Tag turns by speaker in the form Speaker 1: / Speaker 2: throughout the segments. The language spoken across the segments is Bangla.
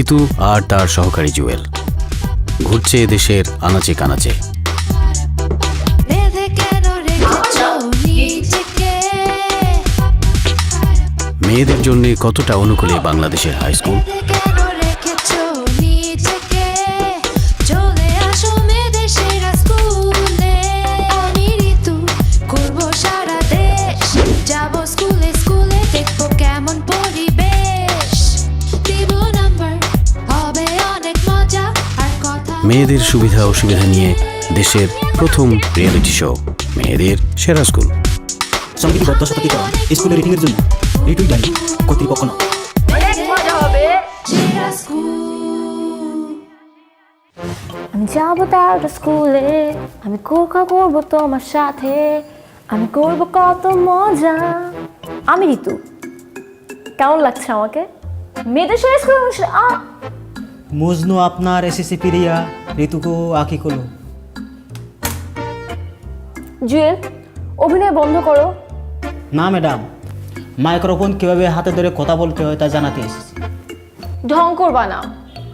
Speaker 1: ঋতু আর তার সহকারী জুয়েল ঘুরছে দেশের আনাচে কানাচে। মেয়েদের জন্য কতটা অনুকূলে বাংলাদেশের হাই স্কুল? মেয়েদের সুবিধা অসুবিধা নিয়ে দেশের প্রথম রিয়েলিটি শো মেয়েদের সেরা স্কুল।
Speaker 2: সংবিধিবদ্ধ সতর্কীকরণ, স্কুলের রেটিংয়ের জন্য রিটুই দায়ী, কর্তৃপক্ষ নয়।
Speaker 3: আমি যাবো তার স্কুলে, আমি কোকা করবো তোমার সাথে, আমি করবো কত মজা। আমি ঋতু, কেমন লাগছে আমাকে? মেয়েদের সেরা স্কুল
Speaker 2: মজনু আপনার এসএসসি প্রিয়া, ঋতুকে আঁকি করলো।
Speaker 3: জুয়েল, অভিনয় বন্ধ করো।
Speaker 2: না ম্যাডাম, মাইক্রোফোন কীভাবে হাতে ধরে কথা বলতে হয় তা জানাতে এসেছি।
Speaker 3: ঢং করবা না,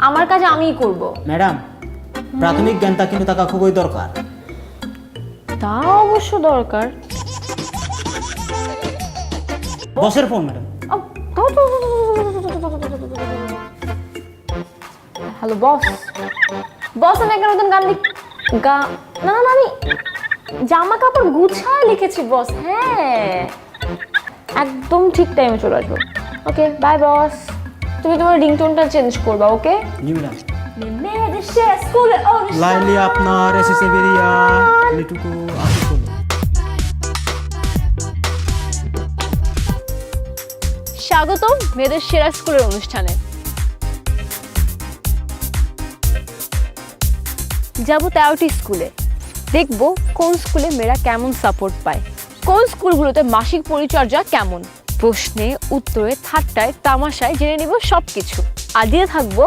Speaker 3: আমার কাজ আমিই করব।
Speaker 2: ম্যাডাম, প্রাথমিক জ্ঞানটা কিন্তু থাকা খুবই দরকার।
Speaker 3: তা অবশ্য দরকার।
Speaker 2: বসের phone madam.
Speaker 3: Hello boss. Boss, আমি একটা নতুন গান না না আমি জামা কাপড় গুছায় লিখেছি বস। হ্যাঁ, একদম ঠিক টাইমে চলে আসবো। ওকে বাই বস। তুমি তোমার রিংটোনটা চেঞ্জ করবা। ওকে
Speaker 2: জি ম্যাডাম।
Speaker 3: স্কুলে
Speaker 2: লাইলি আপনার এসএসসি প্রিয়া, ঋতুকে আঁকি করলো।
Speaker 3: স্বাগতম মেয়েদের সেরা স্কুলের অনুষ্ঠানে। যাবো 13টি স্কুলে, দেখবো কোন স্কুলে মেয়েরা কেমন সাপোর্ট পায়, কোন স্কুলগুলোতে মাসিক পরিচর্যা কেমন, প্রশ্নে উত্তরে ঠাট্টায় তামাশায় জেনে নিব সবকিছু। আর দিয়ে থাকবো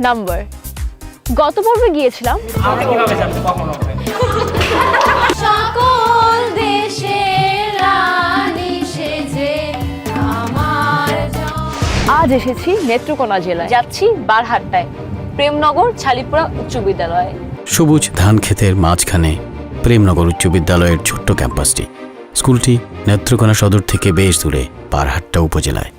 Speaker 3: নাম্বার। গত পর্বে গিয়েছিলাম সকল দেশের রানী সেজে আমার। আজ এসেছি নেত্রকোনা জেলায়, যাচ্ছি বারহাট্টায়, প্রেমনগর ছালিপুরা উচ্চ বিদ্যালয়ে।
Speaker 1: সবুজ ধান ক্ষেতের মাঝখানে প্রেমনগর উচ্চ বিদ্যালয়ের ছোট্ট ক্যাম্পাসটি। স্কুলটি নেত্রকোনা সদর থেকে বেশ দূরে, বারহাট্টা উপজেলায়।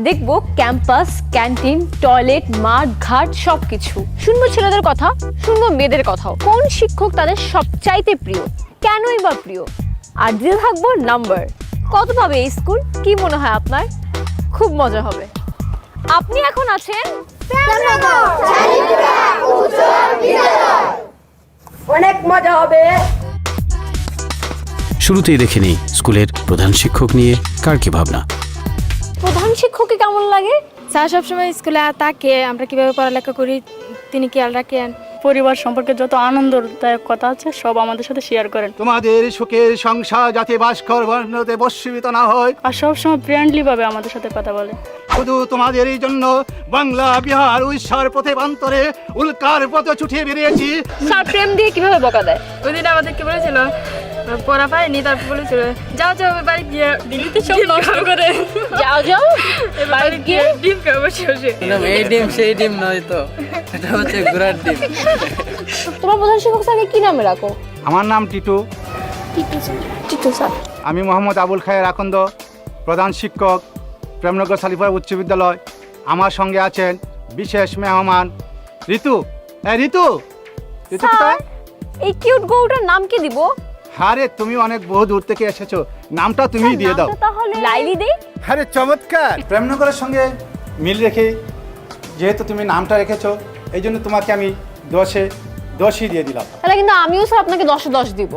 Speaker 3: দেখবো ক্যাম্পাস, ক্যান্টিন, টয়লেট, মাঠ ঘাট সবকিছু। শুনবো ছেলেদের কথা, শুনবো মেয়েদের কথাও। কোন শিক্ষক তাদের সবচাইতে প্রিয়, কেনই বা প্রিয়। আর দিতে থাকবো নাম্বার। কত পাবে এই স্কুল, কি মনে হয় আপনার? খুব মজা হবে। আপনি এখন আছেন
Speaker 4: অনেক মজা হবে।
Speaker 1: শুরুতেই দেখে নিই স্কুলের প্রধান শিক্ষক নিয়ে কার কি ভাবনা।
Speaker 3: প্রধান শিক্ষককে কেমন লাগে?
Speaker 5: স্যার সবসময় স্কুলে তাকে আমরা কিভাবে পড়ালেখা করি তিনি খেয়াল রাখেন।
Speaker 6: পরিবার সম্পর্কে যত আনন্দদায়ক কথা আছে সব আমাদের সাথে শেয়ার করেন।
Speaker 7: তোমাদের সুখের সংসার যাতে বাসকর বর্ণতে বর্ষিত না হয়,
Speaker 6: আর সবসময় ফ্রেন্ডলি ভাবে আমাদের সাথে কথা বলে।
Speaker 7: শুধু তোমাদেরই জন্য বাংলা, বিহার, উড়িষ্যার পথে প্রান্তরে উল্কার পথে ছুটিয়ে বেরিয়েছি।
Speaker 3: স্যার প্রেম দিয়ে কিভাবে বকা দেয়?
Speaker 5: ওই দিন আমাদেরকে বলেছিল পড়া পাইনি, তারপর বলেছিল যাও যাও বাড়ি গিয়ে
Speaker 6: দিল্লিতে সব নষ্ট করে
Speaker 3: যাও যাও বাড়ি গিয়ে
Speaker 5: ডিম খাওয়া বসে বসে।
Speaker 8: এই ডিম সেই ডিম নয় তো, এটা হচ্ছে ঘোড়ার ডিম।
Speaker 3: তোমার প্রধান শিক্ষক স্যারকে কি নামে রাখো?
Speaker 7: আমার নাম টিটু।
Speaker 3: টিটু স্যার।
Speaker 7: আমি মোহাম্মদ আবুল খায়ের আকন্দ, প্রধান শিক্ষক, প্রেমনগর ছালিপুরা উচ্চ বিদ্যালয়। আমার সঙ্গে আছেন বিশেষ মেহমান ঋতু। ঋতু, ঋতু কোথায়?
Speaker 3: এই কিউট গরুটার নাম কি দিব?
Speaker 7: আরে তুমি অনেক বহু দূর থেকে এসেছো, নামটা তুমি দিয়ে দাও।
Speaker 3: তাহলে লাইলি দেই।
Speaker 7: আরে চমৎকার! প্রেমনগরের সঙ্গে মিল রেখে যেহেতু তুমি নামটা রেখেছো, এই জন্য তোমাকে আমি 10ই দিয়ে দিলাম।
Speaker 3: তাহলে কিন্তু আমিও স্যার আপনাকে 10 10 দিব।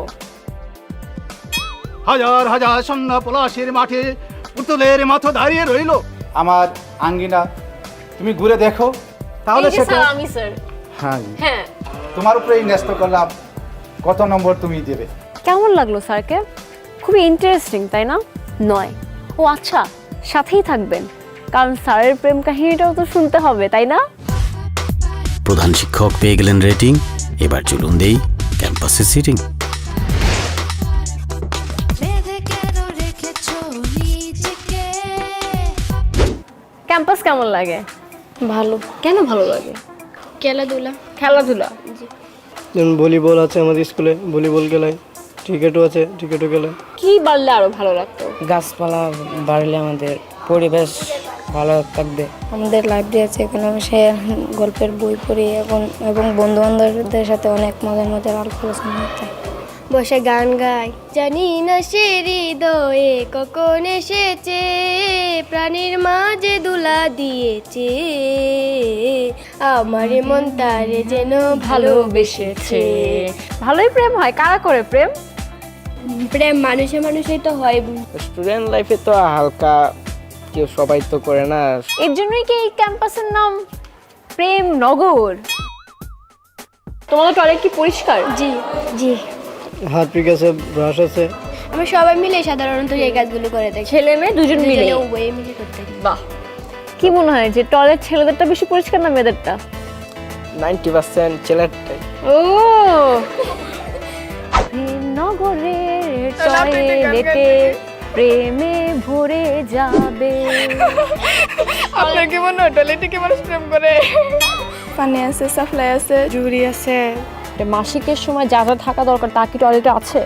Speaker 7: হাজার হাজার সৈন্য পলাশির মাঠে পুতুলের মতো দাঁড়িয়ে রইল আমার আঙ্গিনা। তুমি ঘুরে দেখো তাহলে
Speaker 3: এই যে
Speaker 7: সেটা
Speaker 3: স্যার আমি স্যার।
Speaker 7: হ্যাঁ,
Speaker 3: হ্যাঁ।
Speaker 7: তোমার উপরেই ন্যস্ত করলাম কত নম্বর তুমি দেবে।
Speaker 3: কেমন লাগলো স্যারকে? খুবই ইন্টারেস্টিং তাই না? নয় ও আচ্ছা, সাথেই থাকবেন কারণ স্যারের প্রেম কাহিনীটাও তো শুনতে হবে তাই না?
Speaker 1: প্রধান শিক্ষক পেয়ে গেলেন রেটিং, এবার চলুন দেই ক্যাম্পাসে সিটিং।
Speaker 3: ক্যাম্পাস কেমন লাগে? ভালো। কেন ভালো লাগে?
Speaker 4: খেলাধুলা।
Speaker 3: খেলাধুলা।
Speaker 9: যেমন ভলিবল আছে আমাদের স্কুলে, ভলিবল খেলায়, ক্রিকেটও আছে, ক্রিকেটও খেলায়।
Speaker 3: কি বাড়লে আরো ভালো লাগতো?
Speaker 10: গাছপালা বাড়লে আমাদের পরিবেশ ভালো থাকবে।
Speaker 11: আমাদের লাইব্রেরি আছে, এখানে বসে গল্পের বই পড়ি এবং বন্ধু বান্ধবদের সাথে অনেক মজার মজার আলাপ আলোচনা হচ্ছে।
Speaker 4: বসে গান গাই। জানি না সে হৃদয়ে কখন এসেছে, প্রাণীর মাঝে দুলা দিয়েছে, আমার মন তারে যেন ভালোবেসেছে।
Speaker 3: ভালোই প্রেম হয়। কারা করে প্রেম?
Speaker 4: প্রেম মানুষে মানুষেই তো হয়।
Speaker 8: স্টুডেন্ট লাইফে তো হালকা কেউ সবাই তো করে না।
Speaker 3: এর জন্যই কি এই ক্যাম্পাসের নাম প্রেম নগর? তোমাদের টয়লেট কি পরিষ্কার?
Speaker 4: জি জি,
Speaker 9: হারপিক আছে, ব্রাশ আছে।
Speaker 4: আমরা সবাই মিলে সাধারণত এই কাজগুলো করে থাকি।
Speaker 3: ছেলে মেয়ে দুজন মিলে?
Speaker 4: উভয়ে মিলে করতে থাকি।
Speaker 3: বাহ। কি মনে হয় যে টয়লেট ছেলেদেরটা বেশি পরিষ্কার না মেয়েদেরটা?
Speaker 8: 90% ছেলেটাই।
Speaker 3: ও প্রেম নগরের টয়লেটে প্রেমে ভরে যাবে।
Speaker 5: আপনার কি মনে হয় টয়লেটে কি মানুষ প্রেম করে?
Speaker 6: পানি আছে, সাপ্লাই আছে, জুড়ি আছে,
Speaker 3: মাসিকের সময় যা যা থাকা দরকার তা কি টয়লেটে আছে?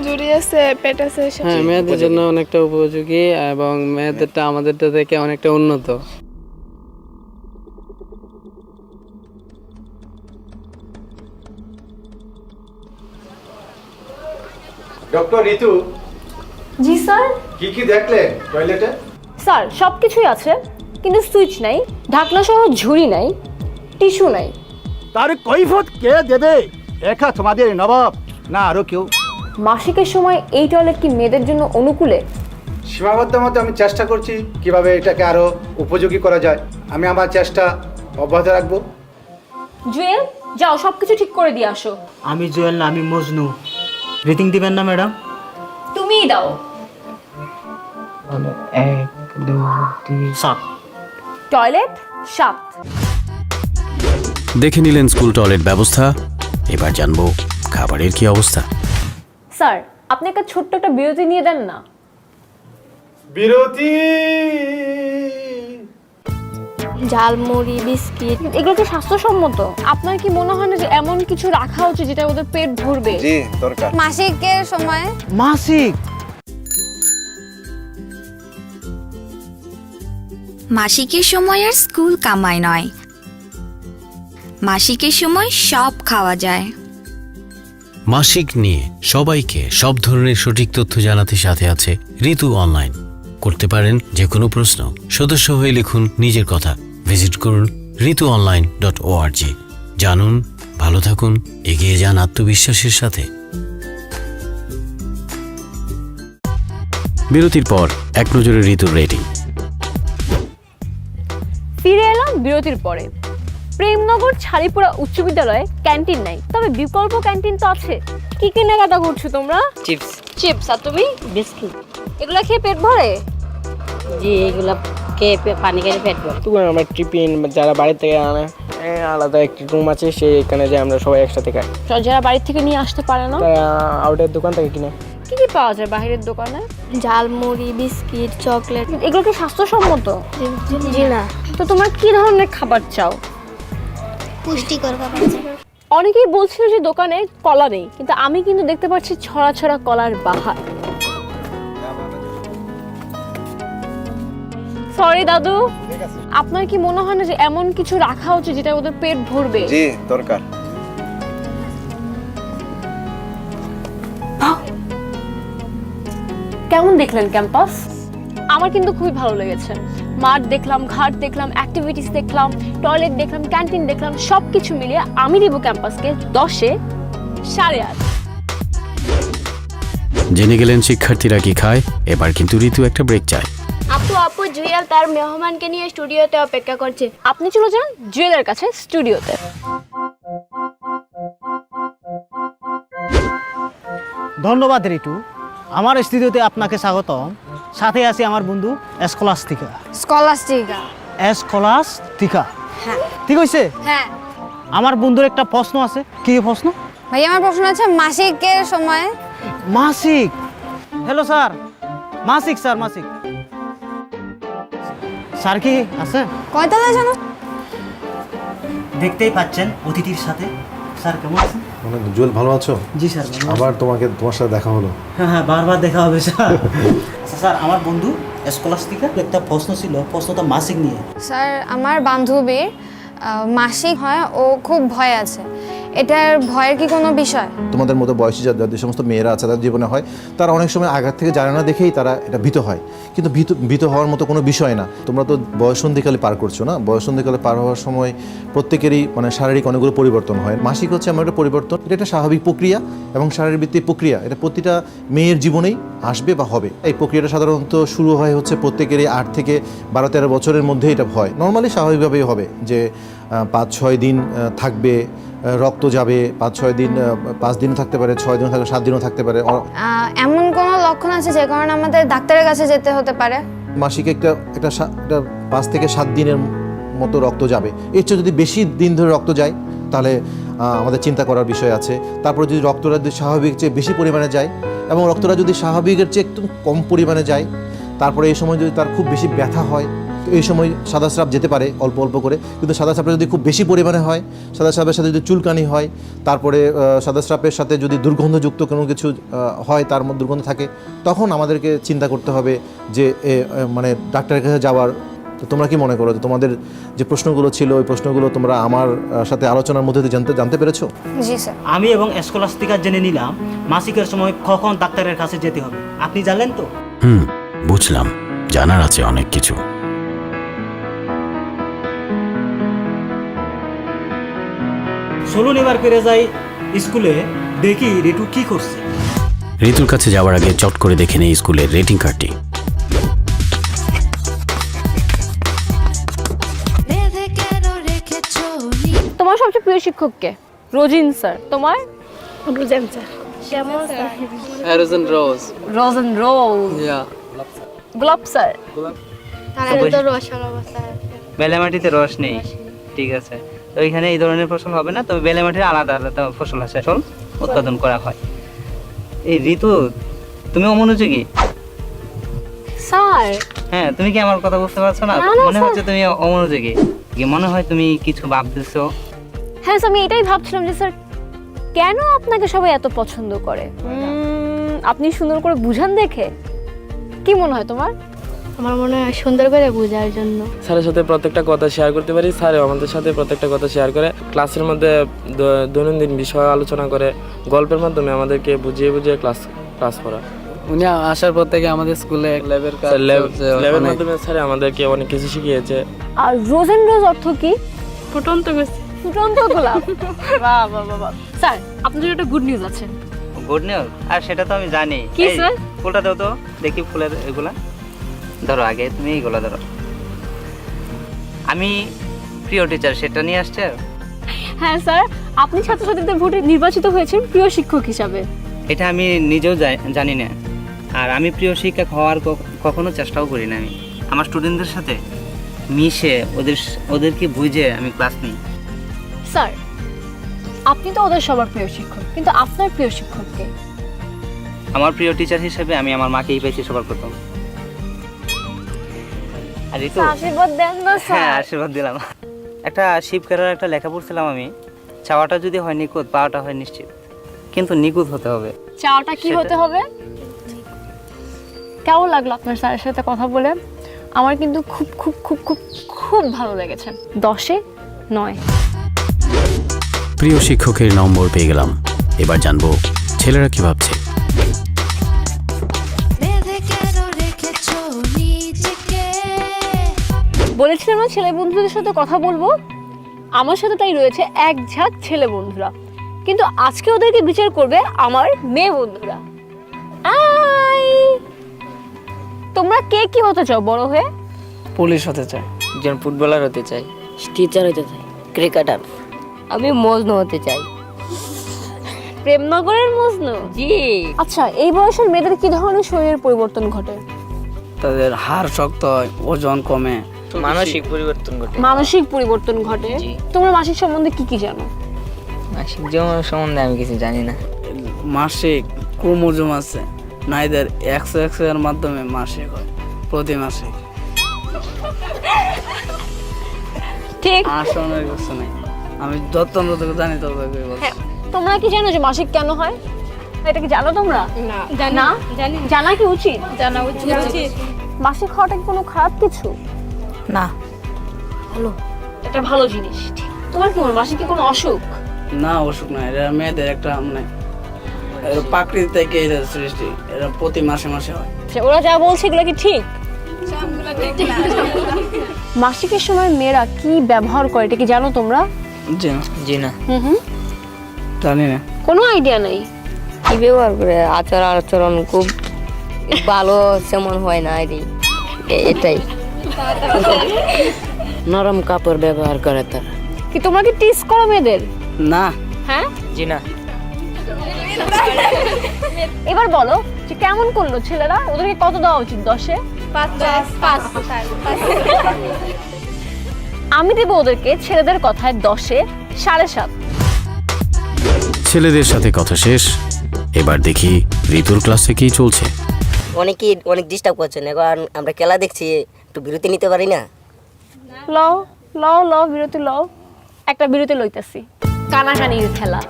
Speaker 6: জুড়ি আছে, পেট আছে।
Speaker 8: হ্যাঁ, মেয়েদের জন্য অনেকটা উপযোগী এবং মেয়েদেরটা আমাদেরটা থেকে অনেকটা উন্নত।
Speaker 7: ডক্টর ঋতু,
Speaker 3: জি স্যার।
Speaker 7: কি কি দেখলেন টয়লেটে?
Speaker 3: স্যার সব কিছুই আছে, কিন্তু সুইচ নাই, ঢাকনা সহ ঝুড়ি নাই, টিস্যু নাই।
Speaker 7: তার কৈফত কে দেবে? একা তোমাদের নবাব না আরো কেউ?
Speaker 3: মাসিকের সময় এই টয়লেট কি মেয়েদের জন্য অনুকূলে?
Speaker 7: সীমাবদ্ধ মতো আমি চেষ্টা করছি কিভাবে এটাকে আরো উপযোগী করা যায়। আমি আমার চেষ্টা অব্যাহত রাখবো।
Speaker 3: জুয়েল, যাও সবকিছু ঠিক করে দিয়ে আসো।
Speaker 2: আমি জুয়েল না, আমি মজনু। রিটিং দিবেন না ম্যাডাম?
Speaker 3: তুমিই দাও।
Speaker 8: 1 2 3
Speaker 2: সাত।
Speaker 3: টয়লেট 7।
Speaker 1: দেখে নিলেন স্কুল টয়লেট ব্যবস্থা। এবার জানবো খাবারের কি অবস্থা।
Speaker 3: স্যার আপনি একটা ছোট্ট একটা বিরতি নিয়ে দেন না।
Speaker 7: বিরতি?
Speaker 11: ঝালমুড়ি, বিস্কিট।
Speaker 3: এগুলো কি স্বাস্থ্যসম্মত? আপনার কি মনে হয় না যে এমন কিছু রাখা উচিত যেটা ওদের পেট ভরবে?
Speaker 7: জি দরকার।
Speaker 11: মাসিকের সময়
Speaker 2: মাসিক?
Speaker 12: মাসিকের সময় আর স্কুল কামাই নয়, মাসিকের সময় সব খাওয়া যায়।
Speaker 1: মাসিক নিয়ে সবাইকে সব ধরনের সঠিক তথ্য জানাতে সাথে আছে ঋতু অনলাইন। করতে পারেন যে কোনো প্রশ্ন। সদস্য হয়ে লিখুন নিজের কথা। ভিজিট করুন rituonline.org। জানুন, ভালো থাকুন, এগিয়ে যান আত্মবিশ্বাসের সাথে। বিরতির পর এক নজরে ঋতুর রেটিং।
Speaker 3: ফিরে এলাম বিরতির পরে। প্রেমনগর ছাড়িপুরা উচ্চ বিদ্যালয়ে ক্যান্টিন নাই, তবে বিকল্প ক্যান্টিন তো আছে। কি কেনাকাটা করছো তোমরা?
Speaker 8: চিপস।
Speaker 3: চিপস। আর তুমি?
Speaker 10: বিস্কিট।
Speaker 3: এগুলা খেয়ে পেট ভরে?
Speaker 10: জি, এগুলো খেয়ে পানি খেয়ে পেট ভরে।
Speaker 8: তখন আমরা টিফিন যারা বাড়ি থেকে আনে, আলাদা একটি রুম আছে, সেখানে যে আমরা সবাই একসাথে খাই।
Speaker 3: যারা বাড়ি থেকে নিয়ে আসতে পারে না,
Speaker 8: তারা আউটের দোকান থেকে কিনে।
Speaker 3: কি কি পাওয়া যায় বাইরের দোকানে?
Speaker 11: Jhalmuri, biscuit, chocolate.
Speaker 3: এগুলো কি স্বাস্থ্যসম্মত?
Speaker 11: জি না।
Speaker 3: তো তোমরা কি ধরনের খাবার চাও?
Speaker 11: পুষ্টিকর খাবার।
Speaker 3: অনেকেই বলছিল যে দোকানে কলা নেই, কিন্তু আমি কিন্তু দেখতে পাচ্ছি ছড়া ছড়া কলার বাহার। সরি দাদু, আপনার কি মনে হয় না যে এমন কিছু রাখা উচিত যেটা ওদের পেট ভরবে?
Speaker 7: জি দরকার।
Speaker 3: কেমন দেখলেন ক্যাম্পাস? আমার কিন্তু খুবই ভালো লেগেছে। মাঠ দেখলাম, ঘাট দেখলাম, অ্যাক্টিভিটিস দেখলাম, টয়লেট দেখলাম, ক্যান্টিন দেখলাম, সবকিছু মিলিয়ে আমি দিব ক্যাম্পাসকে 10-এ 8.5।
Speaker 1: জেনে গেলেন শিক্ষার্থীরা কি খায়। এবার কিন্তু ঋতু একটা ব্রেক চায়।
Speaker 4: আপু জুয়েল তার মেহমানকে নিয়ে স্টুডিওতে অপেক্ষা করছে।
Speaker 3: আপনি চলে যান জুয়েলের কাছে স্টুডিওতে।
Speaker 2: ধন্যবাদ ঋতু। আমার স্টুডিওতে আপনাকে স্বাগতম। সাথে আছে আমার বন্ধু স্কলাস্টিকা। স্কলাস্টিকা,
Speaker 11: হ্যাঁ।
Speaker 2: ঠিক হয়েছে?
Speaker 11: হ্যাঁ
Speaker 2: আমার বন্ধুর একটা প্রশ্ন আছে। কি প্রশ্ন?
Speaker 11: ভাই, আমার প্রশ্ন আছে মাসিকের সময়।
Speaker 2: মাসিক? হ্যালো স্যার, মাসিক স্যার, মাসিক স্যার কি আছে?
Speaker 11: কয়তলায় জানো?
Speaker 2: দেখতেই পাচ্ছেন অতিথির সাথে। স্যার কেমন আছেন?
Speaker 13: মানে জুয়েল ভালো আছো?
Speaker 2: জি স্যার ভালো আছি।
Speaker 13: আবার তোমার সাথে দেখা হলো।
Speaker 2: হ্যাঁ বারবার দেখা হবে স্যার। আচ্ছা স্যার, আমার বন্ধু স্কলাস্টিকা একটা প্রশ্ন ছিল, প্রশ্নটা মাসিক নিয়ে।
Speaker 11: স্যার, আমার বান্ধবীর মাসিক হয়, ও খুব ভয় আছে। এটার ভয়ের কি কোনো বিষয়?
Speaker 13: তোমাদের মতো বয়সী যে সমস্ত মেয়েরা আছে তাদের জীবনে হয়, তারা অনেক সময় আঘাত থেকে জানে না দেখেই তারা এটা ভীত হয়, কিন্তু ভীত হওয়ার মতো কোনো বিষয় না। তোমরা তো বয়সন্ধিকালে পার করছো না, বয়সন্ধিকালে পার হওয়ার সময় প্রত্যেকেরই মানে শারীরিক অনেকগুলো পরিবর্তন হয়। মাসিক হচ্ছে আমার একটা পরিবর্তন, এটা একটা স্বাভাবিক প্রক্রিয়া এবং শারীরবৃত্তিক প্রক্রিয়া, এটা প্রতিটা মেয়ের জীবনেই আসবে বা হবে। এই প্রক্রিয়াটা সাধারণত শুরু হয় হচ্ছে প্রত্যেকেরই 8 থেকে 12-13 বছরের মধ্যে এটা হয়। নর্মালি স্বাভাবিকভাবেই হবে যে 5-6 দিন থাকবে, রক্ত যাবে, 5-6 দিন, 5 দিনও থাকতে পারে, 6 দিনও থাকবে, 7 দিনও থাকতে পারে।
Speaker 11: এমন কোনো লক্ষণ আছে যে কারণে আমাদের ডাক্তারের কাছে যেতে হতে পারে?
Speaker 13: মাসিক একটা 5 থেকে 7 দিনের মতো রক্ত যাবে। এর চেয়ে যদি বেশি দিন ধরে রক্ত যায় তাহলে আমাদের চিন্তা করার বিষয় আছে। তারপরে যদি রক্তটা যদি স্বাভাবিক চেয়ে বেশি পরিমাণে যায় এবং রক্তটা যদি স্বাভাবিকের চেয়ে একটু কম পরিমাণে যায়, তারপরে এই সময় যদি তার খুব বেশি ব্যথা হয়, তো এই সময় সাদা স্রাব যেতে পারে অল্প অল্প করে। কিন্তু সাদা স্রাবটা যদি খুব বেশি পরিমাণে হয়, সাদা স্রাবের সাথে যদি চুলকানি হয়, তারপরে সাদা স্রাবের সাথে যদি দুর্গন্ধযুক্ত কোনো কিছু হয়, তার মধ্যে দুর্গন্ধ থাকে, তখন আমাদেরকে চিন্তা করতে হবে যে মানে ডাক্তারের কাছে যাওয়ার। তো তোমরা কি মনে করো যে তোমাদের যে প্রশ্নগুলো ছিল ওই প্রশ্নগুলো তোমরা আমার সাথে আলোচনার মধ্যে দিয়ে জানতে পেরেছো?
Speaker 11: জি স্যার।
Speaker 2: আমি এবং স্কলাস্টিকা জেনে নিলাম মাসিকের সময় কখন ডাক্তারের কাছে যেতে হবে। আপনি জানেন তো?
Speaker 1: বুঝলাম, জানার আছে অনেক কিছু।
Speaker 2: চলুন এবার ফিরে যাই স্কুলে, দেখি রিতু কি করছে।
Speaker 1: ঋতুর কাছে যাওয়ার আগে চট করে দেখে নেই স্কুলের রেটিং কার্ডটি।
Speaker 3: তোমার সবচেয়ে প্রিয় শিক্ষক কে? রোজিন স্যার। তোমার?
Speaker 6: Rosen sir.
Speaker 8: হ্যারিসন রোজ।
Speaker 3: রোজেন রোজ। গোলাপ স্যার।
Speaker 8: বেলেমাটিতে রস নেই, ঠিক আছে। তো এখানে এই ধরনের ফসল হবে না, তবে বেলেমাটির আলাদা আলাদা ফসল আছে, ফসল উৎপাদন করা হয়। এই ঋতু, তুমি অমনোযোগী
Speaker 3: স্যার।
Speaker 8: হ্যাঁ, তুমি কি আমার কথা বুঝতে পারছো না? মনে হচ্ছে তুমি অমনোযোগী, মনে হয় তুমি কিছু ভাবতেছো।
Speaker 3: হ্যাঁ স্যার, আমি এটাই ভাবছিলাম যে স্যার কেন আপনাকে সবাই এত পছন্দ করে। আপনি সুন্দর করে বুঝান দেখে। কি মনে হয় তোমার?
Speaker 4: আমার মনে হয় সুন্দর করে বোঝার জন্য।
Speaker 8: স্যারের সাথে প্রত্যেকটা কথা শেয়ার করতে পারি, স্যারও আমাদের সাথে প্রত্যেকটা কথা শেয়ার করে। ক্লাসের মধ্যে দৈনন্দিন বিষয় আলোচনা করে, গল্পের মাধ্যমে আমাদেরকে বুঝিয়ে বুঝিয়ে ক্লাস করা।
Speaker 10: উনি আসার পর থেকে আমাদের স্কুলে
Speaker 8: ল্যাবের মাধ্যমে স্যার আমাদেরকে অনেক কিছু শিখিয়েছে।
Speaker 3: আর রোজেন রোজ অর্থ কি?
Speaker 6: ফুটন্ত গাছ।
Speaker 3: ফুটন্ত গোলাপ। বাহ বাহ বাহ। স্যার, আপনার জন্য একটা গুড নিউজ আছে।
Speaker 8: Good news? আর সেটা তো আমি জানি।
Speaker 3: কি স্যার?
Speaker 8: ফুলটা দাও তো দেখি, ফুলের এগুলা ধরো, আগে তুমি এইগুলা ধরো। আমি প্রিয় টিচার সেটা নিয়ে আসছে।
Speaker 3: হ্যাঁ স্যার, আপনি ছাত্রছাত্রীদের ভোটে নির্বাচিত হয়েছেন প্রিয় শিক্ষক হিসাবে।
Speaker 8: এটা আমি নিজেও জানি না, আর আমি প্রিয় শিক্ষক হওয়ার কখনো চেষ্টাও করি না। আমি আমার স্টুডেন্টদের সাথে মিশে ওদেরকে বুঝে আমি ক্লাস নিই।
Speaker 3: স্যার, আপনি তো ওদের সবার প্রিয় শিক্ষক, কিন্তু আপনার প্রিয় শিক্ষক কে?
Speaker 8: আমার প্রিয় টিচার হিসেবে আমি আমার মাকেই পেয়েছি সবার প্রথম। আর ঋতু,
Speaker 3: আশীর্বাদ দেন না
Speaker 8: হ্যাঁ
Speaker 3: স্যার।
Speaker 8: আশীর্বাদ দিলাম। একটা শিবকারের একটা লেখা পড়ছিলাম আমি, চাওয়াটা যদি হয় নিখুঁত, পাওয়াটা হয় নিশ্চিত, কিন্তু নিখুঁত হতে হবে।
Speaker 3: চাওয়াটা কি হতে হবে? কেমন লাগলো আপনার স্যারের সাথে কথা বলে? আমার কিন্তু খুব খুব খুব খুব খুব ভালো লেগেছে। 10-এ 9।
Speaker 1: প্রিয় শিক্ষকের নম্বর পেয়ে গেলাম। এবার জানবো ছেলেরা কি ভাবছে।
Speaker 3: বলেছিলাম না ছেলে বন্ধুদের সাথে কথা বলবো, আমার সাথে তাই রয়েছে এক ঝাঁক ছেলে বন্ধুরা, কিন্তু আজকে ওদেরকে বিচার করবে আমার মেয়ে বন্ধুরা। তোমরা কে কি হতে চাও বড় হয়ে?
Speaker 10: পুলিশ হতে চাই, একজন ফুটবলার হতে চাই,
Speaker 4: টিচার হতে চাই, ক্রিকেটার। আমি মজনু হতে চাই।
Speaker 3: প্রেমনগরের মজনু?
Speaker 4: জি।
Speaker 3: আচ্ছা, এই বয়সের মেয়েদের কি ধরনের শরীরের পরিবর্তন ঘটে?
Speaker 10: তাদের হাড় শক্ত হয়, ওজন কমে, মানসিক পরিবর্তন ঘটে।
Speaker 3: মানসিক পরিবর্তন ঘটে। তোমরা মাসিক সম্বন্ধে কি কি জানো?
Speaker 10: মাসিক জীবন সম্বন্ধে আমি কিছু জানি না। মাসিক ক্রোমোজোম আছে, নাইদের XXX এর মাধ্যমে মাসিক হয়, প্রতি মাসে।
Speaker 3: ঠিক।
Speaker 10: আসলে কিছু নাই। আমি যতটুকু জানি ততটুকু বলছি।
Speaker 3: হ্যাঁ, তোমরা কি জানো যে মাসিক কেন হয়? এটা কি জানো তোমরা?
Speaker 4: না
Speaker 3: না
Speaker 4: জানি
Speaker 3: জানা কি উচিত?
Speaker 4: জানা উচিত
Speaker 3: মাসিক হওয়াটা কি কোনো খারাপ কিছু?
Speaker 6: না,
Speaker 3: ভালো, এটা ভালো জিনিস। তোমার কি মনে হয় মাসিক কি কোনো অসুখ?
Speaker 10: না, অসুখ না, এটা মেয়েদের একটা মানে প্রাকৃতিক থেকে এটা সৃষ্টি, এটা প্রতি মাসে মাসে হয়।
Speaker 3: ওরা যা বলছে এগুলো কি ঠিক? মাসিকের সময় মেয়েরা কি ব্যবহার করে এটা কি জানো তোমরা?
Speaker 10: জি না,
Speaker 8: জি না,
Speaker 3: হুম,
Speaker 10: জানি না।
Speaker 3: কোনো আইডিয়া নেই।
Speaker 11: কি ব্যবহার করে আচরণ খুব ভালো তেমন হয় না, এটাই নরম কাপড় ব্যবহার করে তারা।
Speaker 3: কি তোমরা কি টিস করো মেয়েদের?
Speaker 10: না,
Speaker 3: হ্যাঁ,
Speaker 8: জি না।
Speaker 3: এবার বলো যে কেমন করলো ছেলেরা, ওদেরকে কত দেওয়া উচিত? 10-এ
Speaker 4: 5
Speaker 3: আমি দেবো ওদেরকে ছেলেদের কথায় 10-এ 7.5।
Speaker 1: ছেলেদের সাথে কথা শেষ। এবার দেখি ঋতুর ক্লাসে কি চলছে।
Speaker 11: অনেকেই অনেক ডিস্টার্ব করছেন, এখন আমরা খেলা দেখছি, একটু বিরতি নিতে পারি না?
Speaker 3: লও লও লও বিরতি লও, একটা বিরতি লইতেছি। কানাকানির খেলা,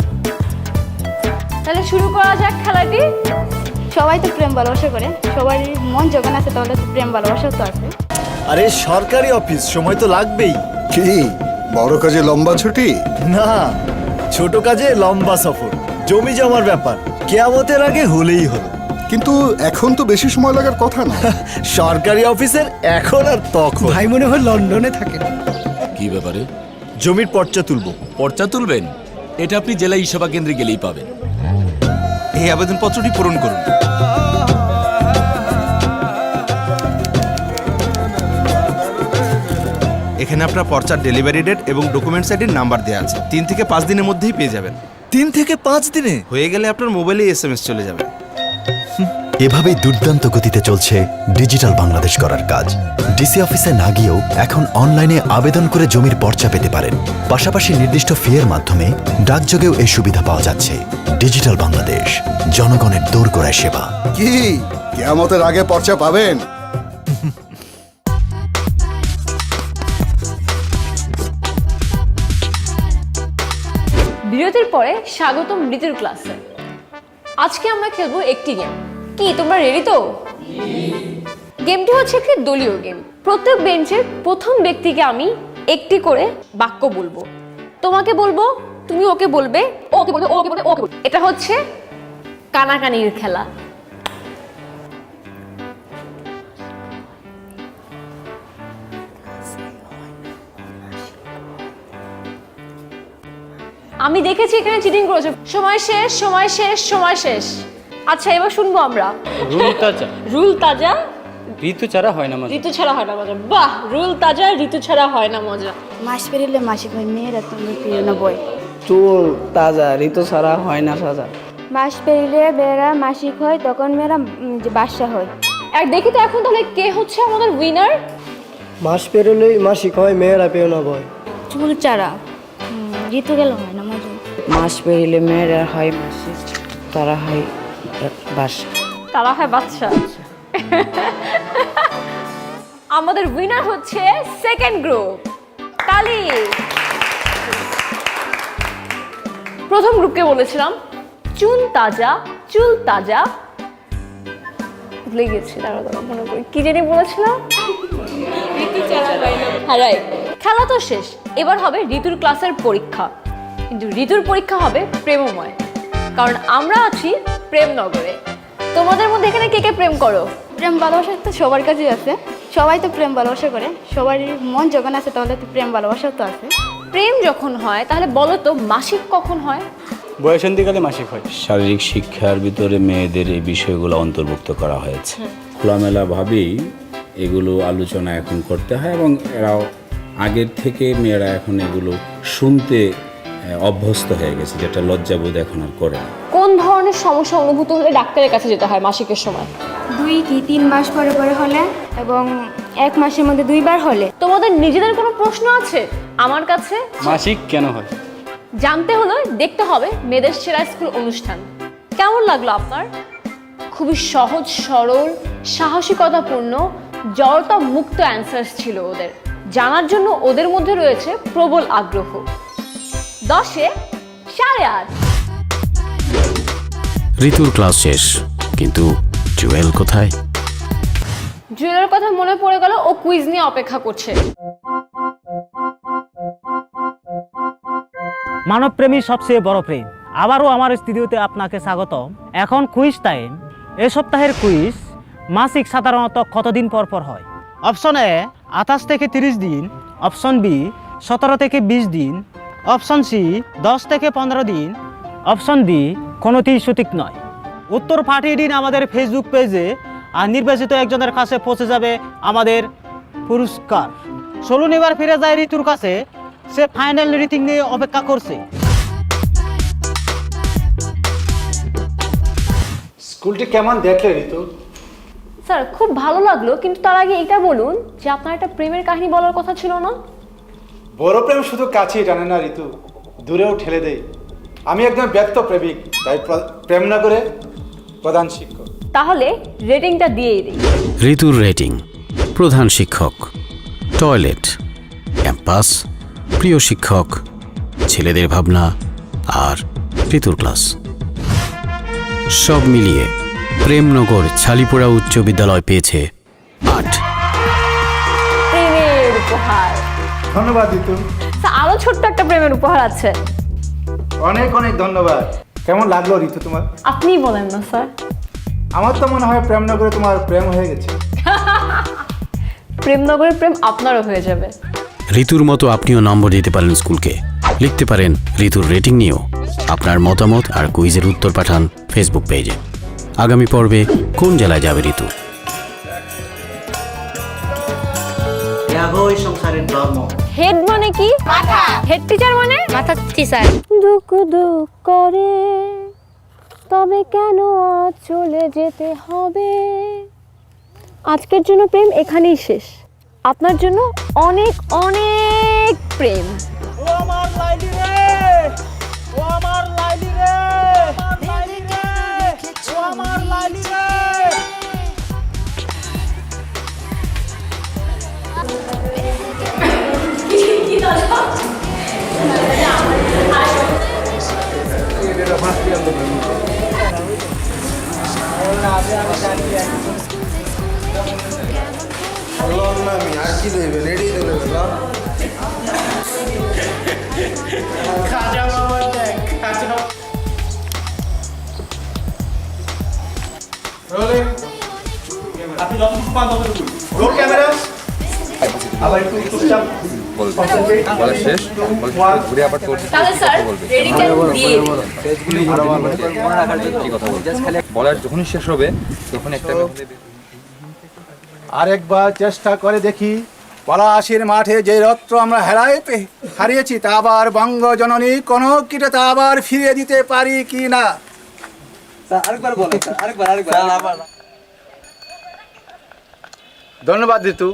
Speaker 3: তাহলে শুরু করা যাক খেলাটি।
Speaker 6: সবাই তো প্রেম ভালোবাসা করে, সবার মন যখন আছে তাহলে তো প্রেম ভালোবাসাও তো আছে।
Speaker 14: আরে সরকারি অফিস, সময় তো লাগবেই।
Speaker 15: কি বড় কাজে লম্বা ছুটি?
Speaker 14: না, ছোট কাজে লম্বা সফর। জমি জমার ব্যাপার কিয়ামতের আগে হলেই হলো।
Speaker 15: কিন্তু এখন তো বেশি সময় লাগার কথা না।
Speaker 14: সরকারি অফিসের এখন আর তখন।
Speaker 9: ভাই মনে হয় লন্ডনে থাকেন।
Speaker 16: কি ব্যাপারে?
Speaker 14: জমির পর্চা তুলবো।
Speaker 16: পর্চা তুলবেন? এটা আপনি জেলা ইসেবা কেন্দ্রে গেলেই পাবেন।
Speaker 14: এই আবেদনপত্রটি পূরণ করুন। এখানে আপনার পর্চার ডেলিভারি ডেট এবং ডকুমেন্টস আইডির নাম্বার দেওয়া আছে। 3 থেকে 5 দিনের মধ্যেই পেয়ে যাবেন। 3 থেকে 5 দিনে হয়ে গেলে আপনার মোবাইলে SMS চলে যাবে।
Speaker 17: এভাবেই দুর্দান্ত গতিতে চলছে ডিজিটাল বাংলাদেশ করার কাজ। ডিসি অফিসে না গিয়েও এখন অনলাইনে আবেদন করে জমির পর্চা পেতে পারেন। পাশাপাশি নির্দিষ্ট ফি-এর মাধ্যমে ডাকযোগেও এই সুবিধা পাওয়া যাচ্ছে। ডিজিটাল বাংলাদেশ, জনগণের দোরগোড়ায় সেবা।
Speaker 15: কি কিয়ামতের আগে পর্চা পাবেন?
Speaker 3: বিরতির পরে স্বাগতম ঋতুর ক্লাসে। আজকে আমরা খেলবো একটি গেম। কি তোমরা রেডি তো? গেমটি হচ্ছে একটি দলীয় গেম। প্রত্যেক বেঞ্চের প্রথম ব্যক্তিকে আমি একটি করে বাক্য বলবো, তোমাকে বলবো, তুমি ওকে বলবে, ওকে বলবে, ওকে বলবে, ওকে বলবে। এটা হচ্ছে কানাকানির খেলা। আমি দেখেছি এখানে চিটিং করেছে। সময় শেষ, সময় শেষ, সময় শেষ। আচ্ছা, এবার শুনবো আমরা।
Speaker 9: রুল তাজা,
Speaker 3: রুল তাজা,
Speaker 9: ঋতু ছাড়া হয় না মজা।
Speaker 3: ঋতু ছাড়া হয় না মজা। বাহ, রুল তাজা, ঋতু ছাড়া হয় না মজা।
Speaker 6: মাস পেরিলে মাসিক হয়, মেয়েরা তুমি প্রিয় না বই।
Speaker 10: চুল তাজা, ঋতু ছাড়া হয় না সাজা।
Speaker 4: মাস পেরিলে মেয়েরা মাসিক হয়, তখন মেয়েরা বাদশা হয়।
Speaker 3: আর দেখি তো এখন তাহলে কে হচ্ছে আমাদের উইনার।
Speaker 9: মাস পেরোলেই মাসিক হয়, মেয়েরা পেও না বয়।
Speaker 6: চুল চারা, ঋতু গেল হয় না মজা।
Speaker 11: মাস পেরিলে মেয়েরা হয় মাসিক, তারা হয় বাদশা।
Speaker 3: তারা হয় বাদশা। আমাদের উইনার হচ্ছে সেকেন্ড গ্রুপ। তালি। প্রথম গ্রুপকে বলেছিলাম চুল তাজা, চুল তাজা। ভুলে গেছি, দাঁড়া মনে করি কি জানি বলেছিলাম। হ্যাঁ, রাইট। খেলা তো শেষ, এবার হবে ঋতুর ক্লাসের পরীক্ষা। কিন্তু ঋতুর পরীক্ষা হবে প্রেমময়, কারণ আমরা আছি প্রেমনগরে। তোমাদের মধ্যে এখানে কে কে প্রেম করো?
Speaker 6: প্রেম ভালোবাসা তো সবার কাছেই আছে, সবাই তো প্রেম ভালোবাসা করে। সবারই মন যখন আছে তাহলে তো প্রেম ভালোবাসাও তো আছে।
Speaker 3: প্রেম যখন হয় তাহলে বলো তো মাসিক কখন হয়?
Speaker 9: বয়সন্ধিকালে মাসিক হয়।
Speaker 16: শারীরিক শিক্ষার ভিতরে মেয়েদের এই বিষয়গুলো অন্তর্ভুক্ত করা হয়েছে। খোলামেলাভাবেই এগুলো আলোচনা এখন করতে হয় এবং এরাও আগের থেকে মেয়েরা এখন এগুলো শুনতে অভ্যস্ত হয়ে গেছে, যেটা লজ্জাবোধ এখন আর করে না।
Speaker 3: কোন ধরনের সমস্যা অনুভূত হলে ডাক্তারের কাছে যেতে হয় মাসিকের সময়?
Speaker 4: 2 কি 3 মাস পরে পরে হলে এবং 1 মাসের মধ্যে 2 বার হলে।
Speaker 3: তোমাদের নিজেদের কোনো প্রশ্ন আছে আমার কাছে?
Speaker 9: মাসিক কেন হয়
Speaker 3: জানতে হলে দেখতে হবে মেয়েদের সেরা স্কুল অনুষ্ঠান। কেমন লাগলো আপনার? খুবই সহজ সরল, সাহসিকতাপূর্ণ, জড়তা মুক্ত অ্যান্সার্স ছিল ওদের। জানার জন্য ওদের মধ্যে রয়েছে প্রবল আগ্রহ। 10-এ 8:30।
Speaker 1: ঋতুর ক্লাস শেষ, কিন্তু জুয়েল কোথায়?
Speaker 3: জুয়েলের কথা মনে পড়ে গেল, ও কুইজ নিয়ে অপেক্ষা করছে।
Speaker 2: মানবপ্রেমীর সবচেয়ে বড় প্রেম। আবারও আমার স্টুডিওতে আপনাকে স্বাগতম। এখন কুইজ টাইম। এই সপ্তাহের কুইজ মাসিক সাধারণত কতদিন পর পর হয়? অপশন এ 28 থেকে 30 দিন, অপশন বি 17 থেকে 20 দিন, অপশন সি 10 থেকে 15 দিন, অপশন ডি কোনোটি সঠিক নয়। উত্তর পাঠিয়ে দিন আমাদের ফেসবুক পেজে, আর নির্বাচিত একজনের কাছে পৌঁছে যাবে আমাদের পুরস্কার। চলুন এবার ফিরে যায় ঋতুর কাছে, সে ফাইনাল রেটিং নিয়ে অপেক্ষা করছে।
Speaker 7: স্কুলটি কেমন দেখলে ঋতু?
Speaker 3: স্যার খুব ভালো লাগলো, কিন্তু তার আগে এটা বলুন যে আপনার একটা প্রেমের কাহিনী বলার কথা ছিল না?
Speaker 7: বড় প্রেম শুধু কাছেই টানে না ঋতু, দূরেও ঠেলে দেয়। আমি একজন ব্যর্থ প্রেমিক, তাই প্রেমনগরে প্রধান শিক্ষক।
Speaker 3: তাহলে রেটিংটা দিয়েই দিই।
Speaker 1: ঋতুর রেটিং: প্রধান শিক্ষক, টয়লেট, ক্যাম্পাস, প্রিয় শিক্ষক, ছেলেদের ভাবনা আর ঋতুর ক্লাস। সব মিলিয়ে প্রেমনগর ছালিপুরা উচ্চ বিদ্যালয় পেয়েছে 8।
Speaker 3: প্রেমের উপহার।
Speaker 7: ধন্যবাদ ঋতু।
Speaker 3: স্যার আরো ছোট্ট একটা প্রেমের উপহার আছে।
Speaker 7: অনেক অনেক ধন্যবাদ। কেমন লাগলো ঋতু তোমার?
Speaker 3: আপনিই বলেন না স্যার।
Speaker 7: আমার তো মনে হয় প্রেমনগরে তোমার প্রেম হয়ে গেছে।
Speaker 3: প্রেমনগরের প্রেম আপনারও হয়ে যাবে।
Speaker 1: ঋতুর মতো আপনিও নম্বর দিতে পারেন স্কুলকে। লিখতে পারেন ঋতুর রেটিং নিয়েও আপনার মতামত আর কুইজের উত্তর পাঠান ফেসবুক পেজে। আগামী পর্বে কোন জেলায় যাবে ঋতু?
Speaker 2: সংসারের ধর্ম।
Speaker 3: হেড মানে কি? মাথা। হেড টিচার মানে?
Speaker 4: মাথা টিচার।
Speaker 3: দুঃখ দুঃখ করে তবে কেন আজ চলে যেতে হবে? আজকের জন্য প্রেম এখানেই শেষ। আপনার জন্য অনেক অনেক প্রেম।
Speaker 2: ও আমার লাইলি রে, ও আমার লাইলি রে, ও আমার লাইলি রে।
Speaker 14: বলার যখনই শেষ হবে তখন একটা
Speaker 7: আরেকবার চেষ্টা করে দেখি। পলাশির মাঠে যে রত্ন আমরা হারিয়েছি তা আবার বঙ্গজননী কোনো কিটে তা আবার ফিরিয়ে দিতে পারি কি না। ধন্যবাদ ঋতু।